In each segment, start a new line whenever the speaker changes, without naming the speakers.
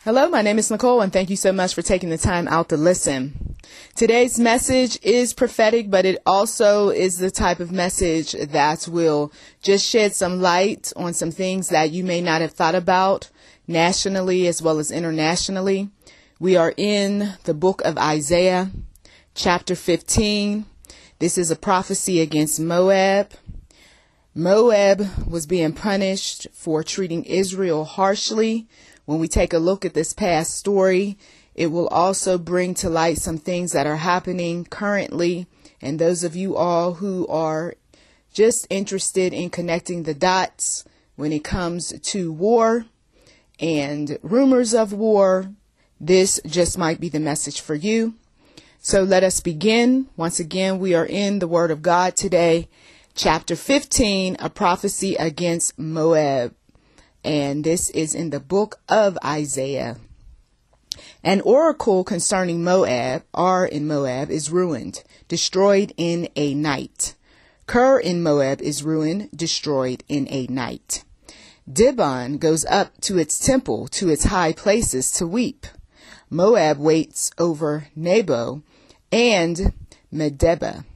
Hello, my name is Nicole, and thank you so much for taking the time out to listen. Today's message is prophetic, but it also is the type of message that will just shed some light on some things that you may not have thought about nationally as well as internationally. We are in the book of Isaiah, chapter 15. This is a prophecy against Moab. Moab was being punished for treating Israel harshly. When we take a look at this past story, it will also bring to light some things that are happening currently. And those of you all who are just interested in connecting the dots when it comes to war and rumors of war, this just might be the message for you. So let us begin. Once again, we are in the Word of God today, chapter 15, a prophecy against Moab. And this is in the book of Isaiah. An oracle concerning Moab, Ar in Moab, is ruined, destroyed in a night. Ker in Moab is ruined, destroyed in a night. Dibon goes up to its temple, to its high places to weep. Moab waits over Nebo and Medeba.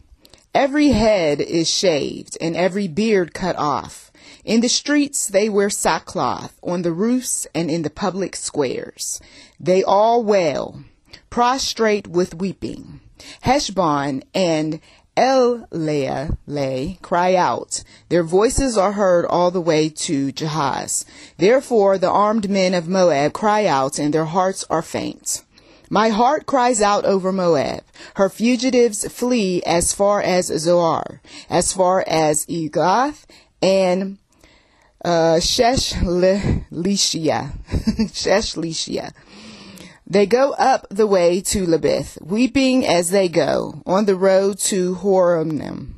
Every head is shaved and every beard cut off. In the streets they wear sackcloth, on the roofs and in the public squares. They all wail, prostrate with weeping. Heshbon and Elealeh cry out. Their voices are heard all the way to Jahaz. Therefore the armed men of Moab cry out, and their hearts are faint. My heart cries out over Moab. Her fugitives flee as far as Zoar, as far as Eglath and Sheshlishiah. They go up the way to Lebith, weeping as they go, on the road to Horonim.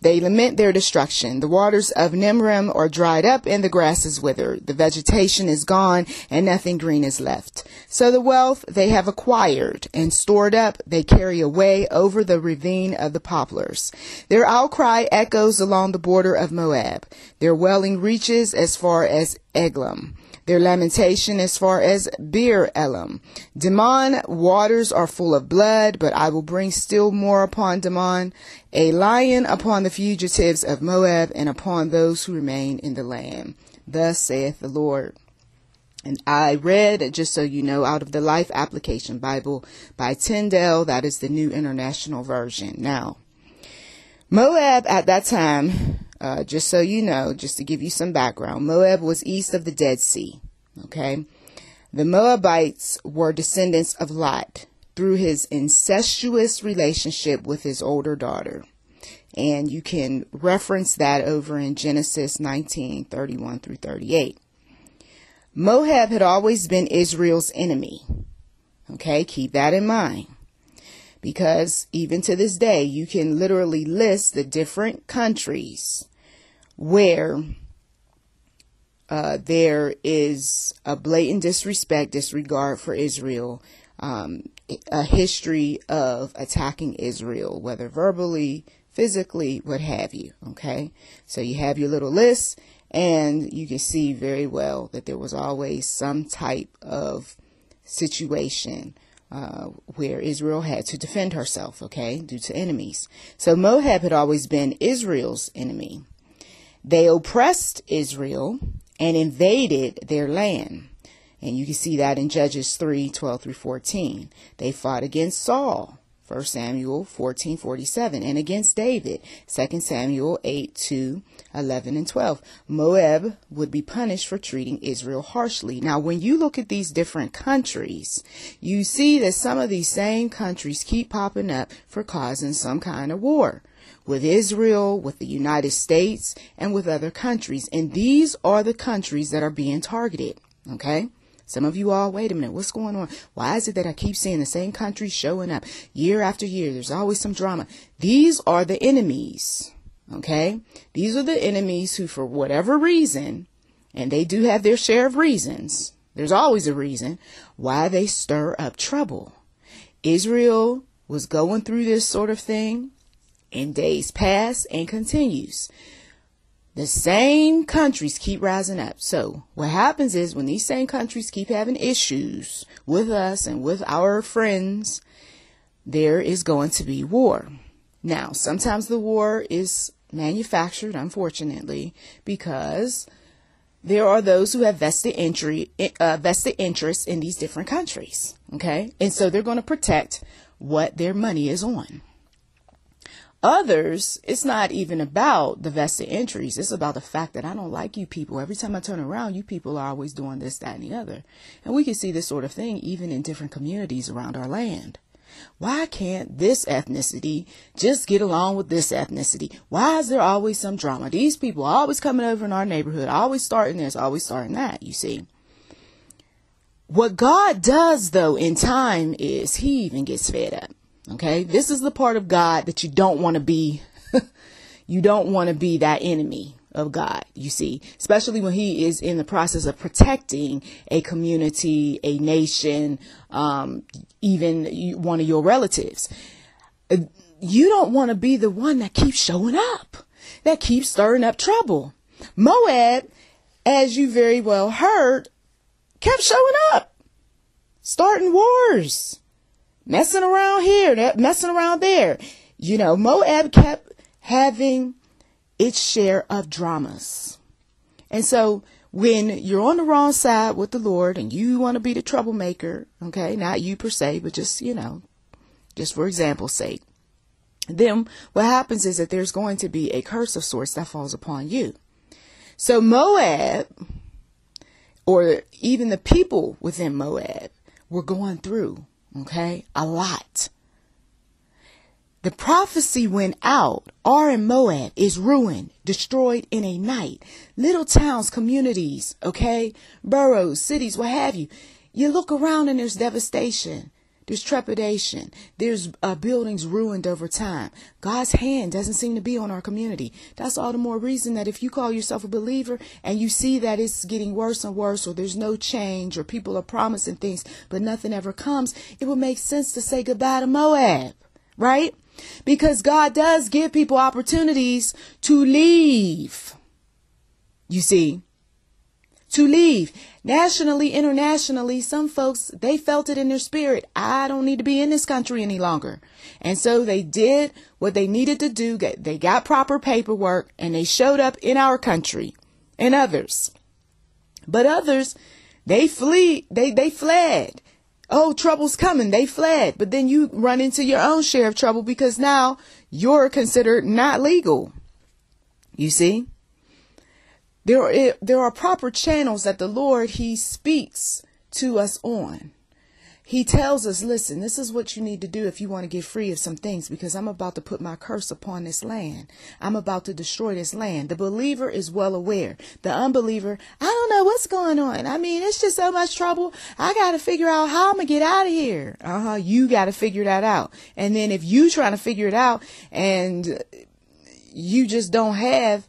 They lament their destruction. The waters of Nimrim are dried up and the grass is withered. The vegetation is gone and nothing green is left. So the wealth they have acquired and stored up, they carry away over the ravine of the poplars. Their outcry echoes along the border of Moab. Their wailing reaches as far as Eglam. Their lamentation as far as Beer Elam. Dimon waters are full of blood, but I will bring still more upon Dimon, a lion upon the fugitives of Moab, and upon those who remain in the land. Thus saith the Lord. And I read, just so you know, out of the Life Application Bible by Tyndale. That is the New International Version. Now, Moab at that time, just so you know, just to give you some background, Moab was east of the Dead Sea. Okay. The Moabites were descendants of Lot through his incestuous relationship with his older daughter. And you can reference that over in Genesis 19:31 through 38. Moab had always been Israel's enemy. Okay. Keep that in mind. Because even to this day, you can literally list the different countries where there is a blatant disregard for Israel, a history of attacking Israel, whether verbally, physically, what have you. Okay, so you have your little list, and you can see very well that there was always some type of situation where Israel had to defend herself, okay, due to enemies. So Moab had always been Israel's enemy. They oppressed Israel and invaded their land. And you can see that in Judges 3:12 through 14. They fought against Saul, 1 Samuel 14:47, and against David, 2 Samuel 8:2-11 and 12. Moab would be punished for treating Israel harshly. Now, when you look at these different countries, you see that some of these same countries keep popping up for causing some kind of war with Israel, with the United States, and with other countries. And these are the countries that are being targeted. Okay? Some of you all, wait a minute, what's going on? Why is it that I keep seeing the same countries showing up year after year? There's always some drama. These are the enemies. Okay? These are the enemies who, for whatever reason, and they do have their share of reasons, there's always a reason why they stir up trouble. Israel was going through this sort of thing in days past and continues. the same countries keep rising up. So what happens is when these same countries keep having issues with us and with our friends, there is going to be war. Now, sometimes the war is manufactured, unfortunately, because there are those who have vested interest in these different countries. Okay. And so they're going to protect what their money is on. Others, it's not even about the vested interests. It's about the fact that I don't like you people. Every time I turn around, you people are always doing this, that, and the other. And we can see this sort of thing even in different communities around our land. Why can't this ethnicity just get along with this ethnicity? Why is there always some drama? These people are always coming over in our neighborhood, always starting this, always starting that, you see. What God does, though, in time is he even gets fed up. Okay, this is the part of God that you don't want to be. You don't want to be that enemy of God, you see, especially when he is in the process of protecting a community, a nation, even one of your relatives. You don't want to be the one that keeps showing up, that keeps stirring up trouble. Moab, as you very well heard, kept showing up, starting wars. Messing around here, messing around there. You know, Moab kept having its share of dramas. And so when you're on the wrong side with the Lord and you want to be the troublemaker, okay, not you per se, but just, you know, just for example's sake, then what happens is that there's going to be a curse of sorts that falls upon you. So Moab, or even the people within Moab, were going through, okay, a lot. The prophecy went out. In Moab is ruined, destroyed in a night. Little towns, communities, okay, boroughs, cities, what have you. You look around and there's devastation. There's trepidation. There's buildings ruined over time. God's hand doesn't seem to be on our community. That's all the more reason that if you call yourself a believer and you see that it's getting worse and worse, or there's no change, or people are promising things, but nothing ever comes, it would make sense to say goodbye to Moab, right? Because God does give people opportunities to leave. You see, to leave. Nationally, internationally, some folks, they felt it in their spirit. I don't need to be in this country any longer. And so they did what they needed to do. They got proper paperwork and they showed up in our country. And others. But others, they fled. Oh, trouble's coming. They fled. But then you run into your own share of trouble because now you're considered not legal. You see? There are proper channels that the Lord, he speaks to us on. He tells us, listen, this is what you need to do if you want to get free of some things, because I'm about to put my curse upon this land. I'm about to destroy this land. The believer is well aware. The unbeliever, I don't know what's going on. I mean, it's just so much trouble. I got to figure out how I'm going to get out of here. You got to figure that out. And then if you trying to figure it out and you just don't have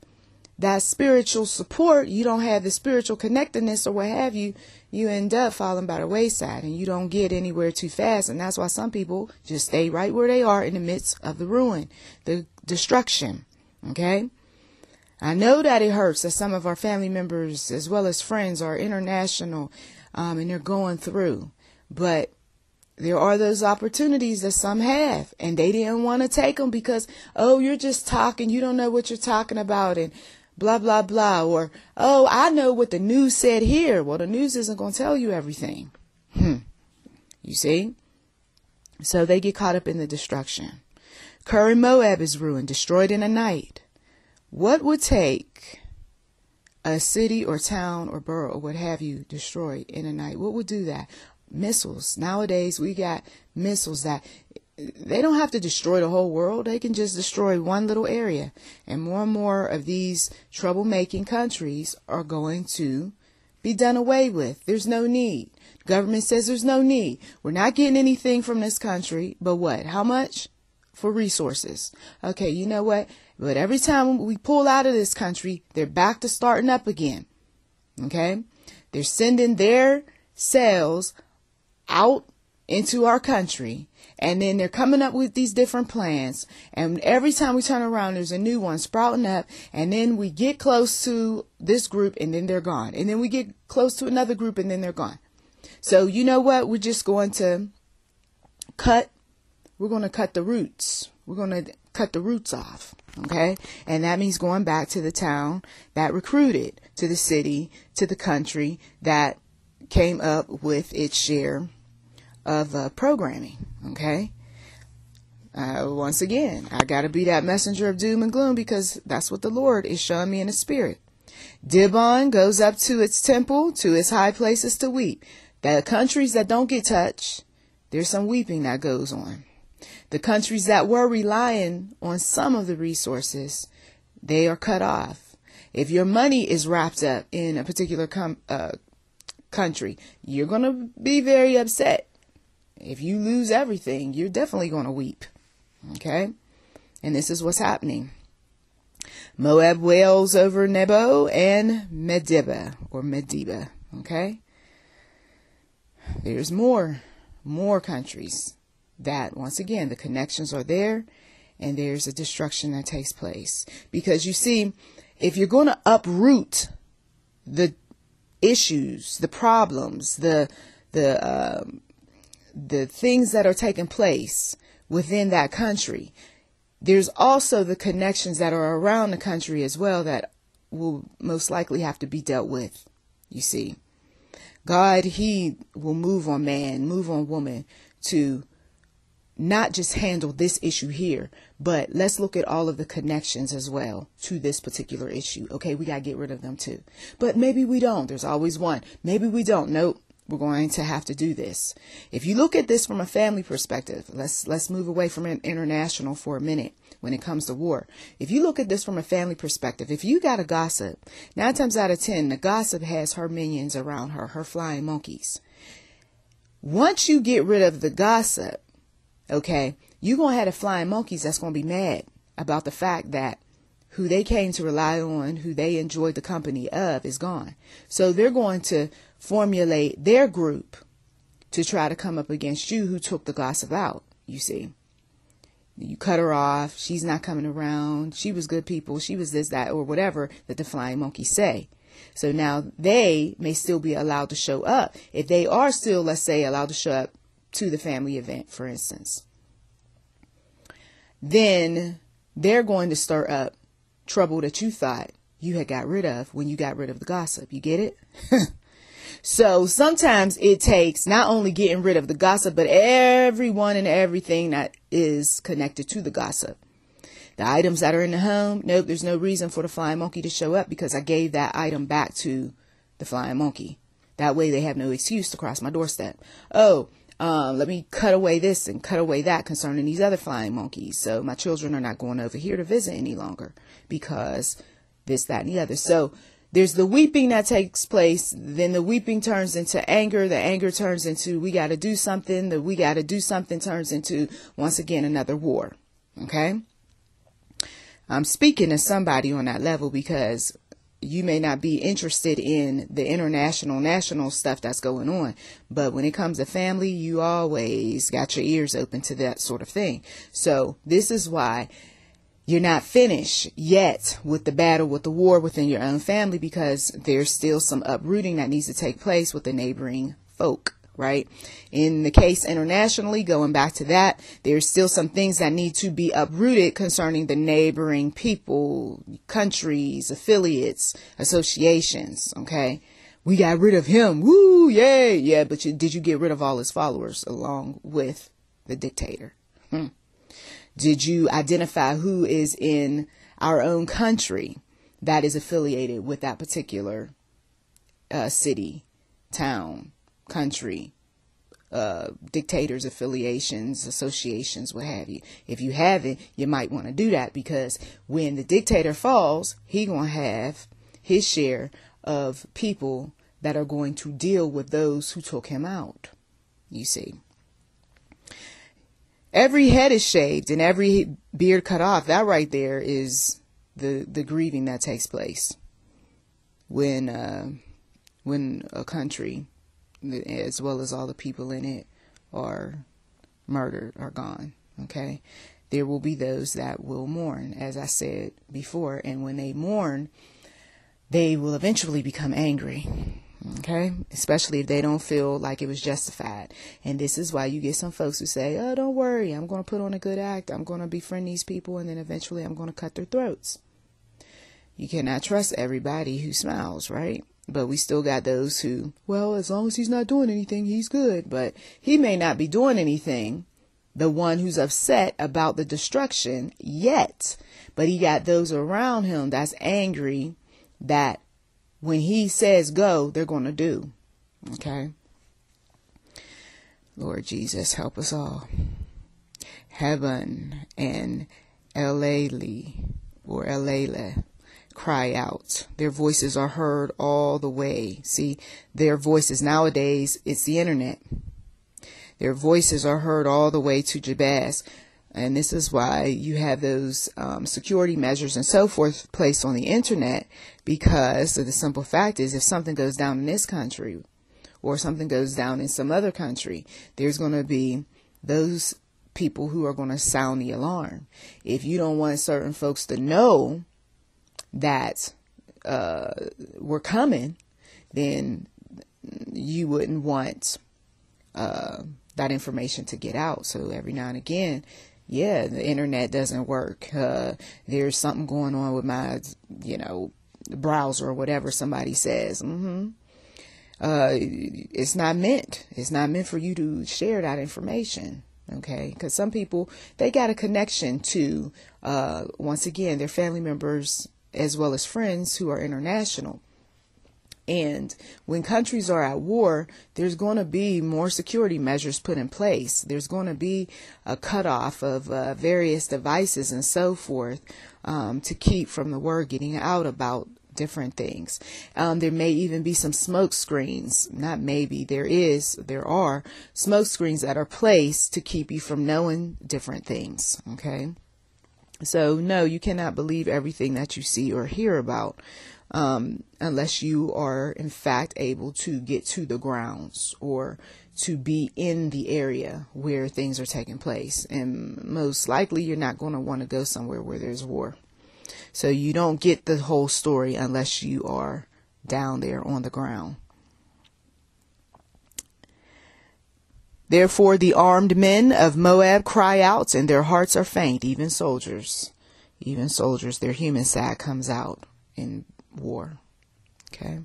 that spiritual support, you don't have the spiritual connectedness or what have you, you end up falling by the wayside and you don't get anywhere too fast. And that's why some people just stay right where they are in the midst of the ruin, the destruction. Okay. I know that it hurts that some of our family members as well as friends are international, and they're going through, but there are those opportunities that some have and they didn't want to take them because, oh, you're just talking. You don't know what you're talking about. And blah, blah, blah. Or, oh, I know what the news said here. Well, the news isn't going to tell you everything. You see? So they get caught up in the destruction. Current Moab is ruined, destroyed in a night. What would take a city or town or borough or what have you destroyed in a night? What would do that? Missiles. Nowadays, we got missiles that they don't have to destroy the whole world. They can just destroy one little area. And more of these troublemaking countries are going to be done away with. There's no need. The government says there's no need. We're not getting anything from this country. But what? How much? For resources. Okay, you know what? But every time we pull out of this country, they're back to starting up again. Okay? They're sending their cells out into our country, and then they're coming up with these different plans, and every time we turn around there's a new one sprouting up, and then we get close to this group and then they're gone, and then we get close to another group and then they're gone. So you know what, we're just going to cut the roots. We're going to cut the roots off. Okay. And that means going back to the town that recruited, to the city, to the country that came up with its share of programming. Okay. Once again, I got to be that messenger of doom and gloom, because that's what the Lord is showing me in the spirit. Dibon goes up to its temple, to its high places to weep. The countries that don't get touched, there's some weeping that goes on. The countries that were relying on some of the resources, they are cut off. If your money is wrapped up in a particular country, you're going to be very upset. If you lose everything, you're definitely going to weep. Okay? And this is what's happening. Moab wails over Nebo and Medeba. Okay? There's more countries that, once again, the connections are there, and there's a destruction that takes place. Because you see, if you're going to uproot the issues, the problems, the things that are taking place within that country, there's also the connections that are around the country as well that will most likely have to be dealt with. You see, God, he will move on man, move on woman to not just handle this issue here, but let's look at all of the connections as well to this particular issue. Okay, we got to get rid of them too. But maybe we don't. There's always one. Maybe we don't. Nope. We're going to have to do this. If you look at this from a family perspective, let's move away from an international for a minute when it comes to war. If you look at this from a family perspective, if you got a gossip, 9 times out of 10, the gossip has her minions around her, her flying monkeys. Once you get rid of the gossip, okay, you're going to have the flying monkeys that's going to be mad about the fact that who they came to rely on, who they enjoyed the company of, is gone. So they're going to formulate their group to try to come up against you who took the gossip out, you see. You cut her off. She's not coming around. She was good people. She was this, that, or whatever that the flying monkeys say. So now they may still be allowed to show up. If they are still, let's say, allowed to show up to the family event, for instance, then they're going to stir up trouble that you thought you had got rid of when you got rid of the gossip. You get it? So sometimes it takes not only getting rid of the gossip, but everyone and everything that is connected to the gossip. The items that are in the home, nope, there's no reason for the flying monkey to show up because I gave that item back to the flying monkey. That way they have no excuse to cross my doorstep. Oh, let me cut away this and cut away that concerning these other flying monkeys. So my children are not going over here to visit any longer because this, that, and the other. So there's the weeping that takes place. Then the weeping turns into anger. The anger turns into we got to do something. The we got to do something turns into, once again, another war. Okay? I'm speaking to somebody on that level because you may not be interested in the national stuff that's going on. But when it comes to family, you always got your ears open to that sort of thing. So this is why you're not finished yet with the battle, with the war within your own family, because there's still some uprooting that needs to take place with the neighboring folk, right? In the case internationally, going back to that, there's still some things that need to be uprooted concerning the neighboring people, countries, affiliates, associations, okay? We got rid of him. Woo, yay. Yeah, but did you get rid of all his followers along with the dictator? Did you identify who is in our own country that is affiliated with that particular city, town, country, dictators, affiliations, associations, what have you? If you haven't, you might want to do that because when the dictator falls, he gonna have his share of people that are going to deal with those who took him out. You see. Every head is shaved and every beard cut off. That right there is the grieving that takes place when a country, as well as all the people in it, or murdered or gone. Okay. There will be those that will mourn, as I said before. And when they mourn, they will eventually become angry. Okay. Especially if they don't feel like it was justified. And this is why you get some folks who say, oh, don't worry, I'm going to put on a good act. I'm going to befriend these people. And then eventually I'm going to cut their throats. You cannot trust everybody who smiles, right? But we still got those who, well, as long as he's not doing anything, he's good. But he may not be doing anything, the one who's upset about the destruction yet. But he got those around him that's angry that when he says go, they're going to do. Okay. Lord Jesus, help us all. Heaven and Elele cry out. Their voices are heard all the way. See, their voices nowadays, it's the internet. Their voices are heard all the way to Jabez. And this is why you have those security measures and so forth placed on the internet, because the simple fact is, if something goes down in this country or something goes down in some other country, there's going to be those people who are going to sound the alarm. If you don't want certain folks to know that we're coming, then you wouldn't want that information to get out. So every now and again, yeah, the internet doesn't work. There's something going on with my, browser or whatever somebody says. It's not meant for you to share that information. Okay. Because some people, they got a connection to, once again, their family members as well as friends who are international. And when countries are at war, there's going to be more security measures put in place. There's going to be a cutoff of various devices and so forth to keep from the word getting out about different things. There may even be some smoke screens. Not maybe, there are smoke screens that are placed to keep you from knowing different things. Okay. So no, you cannot believe everything that you see or hear about. Unless you are in fact able to get to the grounds or to be in the area where things are taking place. And most likely you're not going to want to go somewhere where there's war. So you don't get the whole story unless you are down there on the ground. Therefore the armed men of Moab cry out, and their hearts are faint, even soldiers, their human side comes out in war. Okay.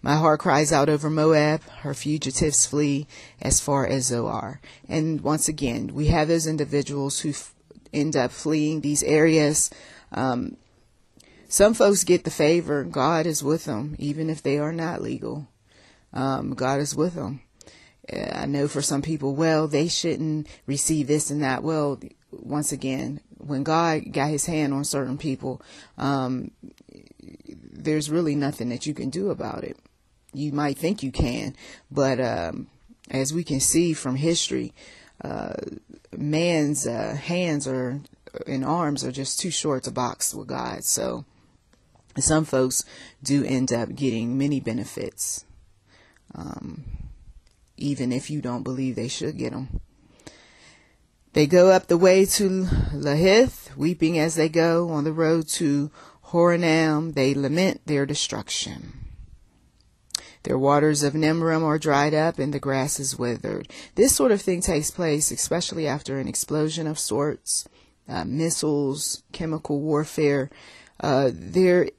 My heart cries out over Moab. Her fugitives flee as far as Zoar. And once again, we have those individuals who end up fleeing these areas. Some folks get the favor. God is with them, even if they are not legal. God is with them. I know for some people, well, they shouldn't receive this and that. Well, once again, when God got his hand on certain people, there's really nothing that you can do about it. You might think you can, but as we can see from history, man's hands and arms are just too short to box with God. So some folks do end up getting many benefits, even if you don't believe they should get them. They go up the way to Lahith, weeping as they go. On the road to Horonam, they lament their destruction. Their waters of Nimrim are dried up, and the grass is withered. This sort of thing takes place, especially after an explosion of sorts, missiles, chemical warfare. The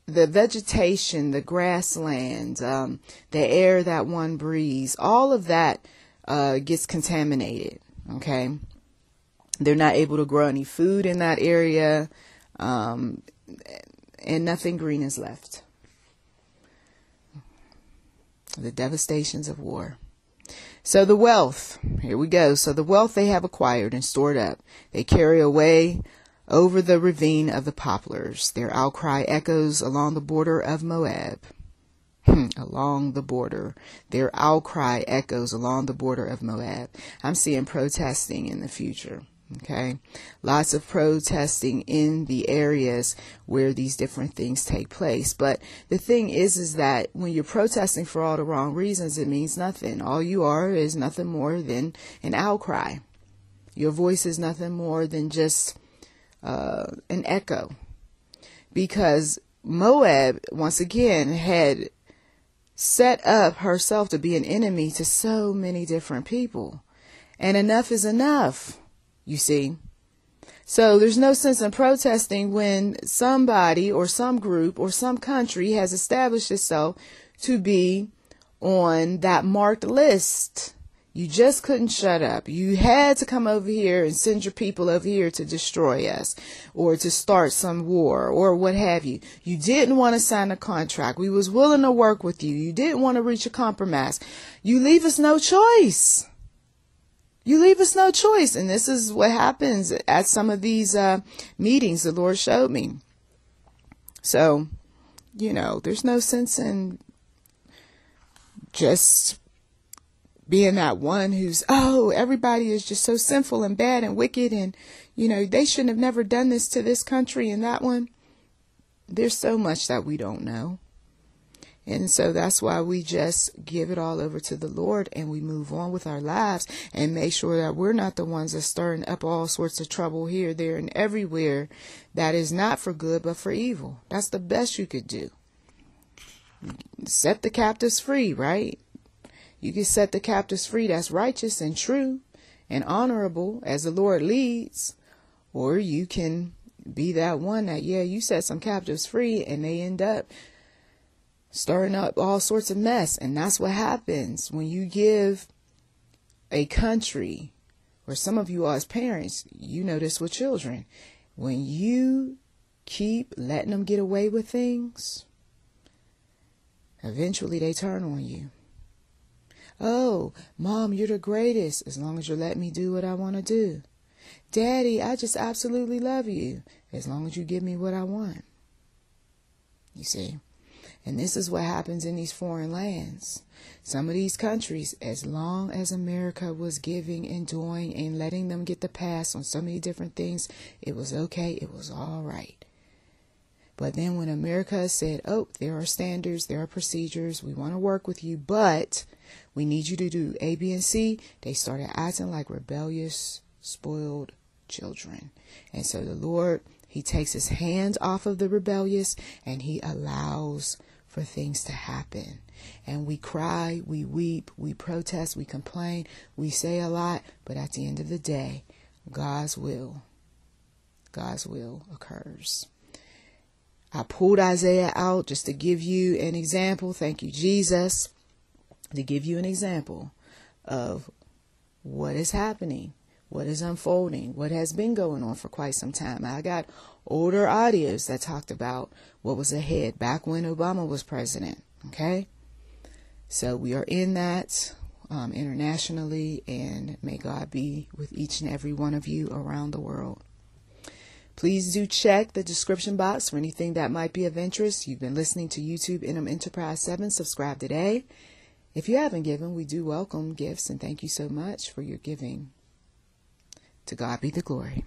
vegetation, the grassland, the air that one breathes, all of that gets contaminated. Okay, they're not able to grow any food in that area, and nothing green is left. The devastations of war. So the wealth, here we go. So the wealth they have acquired and stored up, they carry away over the ravine of the poplars. Their outcry echoes along the border of Moab. Along the border. Their outcry echoes along the border of Moab. I'm seeing protesting in the future. Okay. Lots of protesting in the areas where these different things take place. But the thing is that when you're protesting for all the wrong reasons, it means nothing. All you are is nothing more than an outcry. Your voice is nothing more than just an echo. Because Moab, once again, had set up herself to be an enemy to so many different people. And enough is enough, you see. So there's no sense in protesting when somebody or some group or some country has established itself to be on that marked list. You just couldn't shut up. You had to come over here and send your people over here to destroy us or to start some war or what have you. You didn't want to sign a contract. We was willing to work with you. You didn't want to reach a compromise. You leave us no choice. You leave us no choice. And this is what happens at some of these meetings the Lord showed me. So, there's no sense in just being that one who's, everybody is just so sinful and bad and wicked and, they shouldn't have never done this to this country and that one. There's so much that we don't know. And so that's why we just give it all over to the Lord and we move on with our lives and make sure that we're not the ones that stirring up all sorts of trouble here, there, and everywhere that is not for good but for evil. That's the best you could do. Set the captives free, right? You can set the captives free that's righteous and true and honorable as the Lord leads. Or you can be that one that, you set some captives free and they end up stirring up all sorts of mess. And that's what happens when you give a country, or some of you all as parents, you know this with children. When you keep letting them get away with things, eventually they turn on you. Oh, Mom, you're the greatest as long as you let me do what I want to do. Daddy, I just absolutely love you as long as you give me what I want. You see? And this is what happens in these foreign lands. Some of these countries, as long as America was giving and doing and letting them get the pass on so many different things, it was okay. It was all right. But then when America said, there are standards, there are procedures, we want to work with you, but we need you to do A, B, and C, they started acting like rebellious, spoiled children. And so the Lord, he takes his hand off of the rebellious and he allows for things to happen. And we cry, we weep, we protest, we complain, we say a lot, but at the end of the day, God's will occurs. I pulled Isaiah out just to give you an example. Thank you, Jesus, to give you an example of what is happening, what is unfolding, what has been going on for quite some time. I got older audios that talked about what was ahead back when Obama was president. Okay. So we are in that internationally, and may God be with each and every one of you around the world. Please do check the description box for anything that might be of interest. You've been listening to YouTube Interim Enterprise 7. Subscribe today. If you haven't given, we do welcome gifts, and thank you so much for your giving. To God be the glory.